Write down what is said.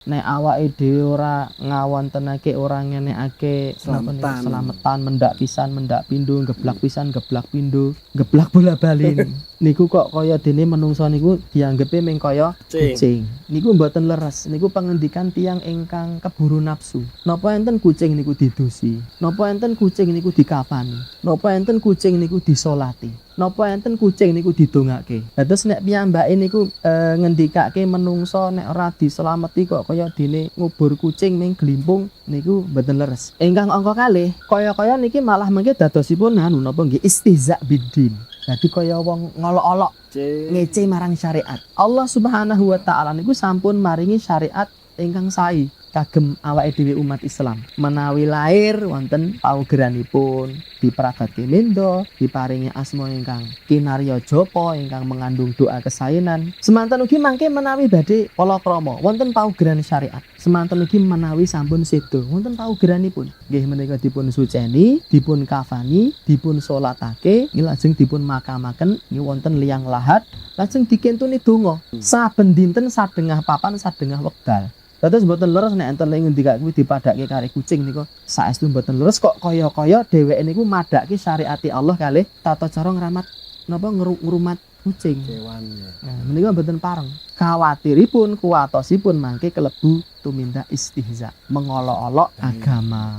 nek awake dhewe ora ngawontenake ora ngenekake slametan mendak pisan mendak pindho geblak pisan geblak pindho geblak bola-bali niku kok kaya dene menungso niku dianggepe mung kaya kucing niku mboten leres niku pangendikan tiyang ingkang keburu nafsu napa enten kucing niku didusi napa enten kucing niku dikafani napa enten kucing niku disolati napa enten kucing niku didongake terus nek piyambake niku ngendikake menungso nek ora dislameti kok kaya dene ngubur kucing ming glimpung niku mboten leres. Ingkang angka kalih kaya-kaya niki malah mengke dadosipun anu napa nggih istihza biddin. Dadi kaya wong ngolok-olok ngece marang syariat. Allah Subhanahu wa taala niku sampun maringi syariat ingkang sae kagem awake dhewe umat Islam. Menawi lair wonten paugeranipun diperagake mendo, diparingi asma ingkang kinarya japa ingkang mengandung doa kesaenan. Semanten ugi mangke menawi badhe palakrama wonten paugeran syariat. Semanten ugi menawi sampun sedo wonten paugeranipun. Nggih menika dipun suceni, dipun kafani, dipun salatake, lajeng dipun makamaken nggih wonten liyang lahat, lajeng dikentuni donga. Saben dinten sadengah papan sadengah wekdal. Dados mboten leres nek enten ing ngendika kuwi dipadake karo kucing niku saestu mboten leres kok kaya-kaya dheweke niku madhake syariate Allah kalih tata cara ngramat napa ngrumat kucing kewan. Nah, menika mboten pareng. Kawatiripun kuwatosipun mangke kelebu tumindak istihza, mengolok-olok agama.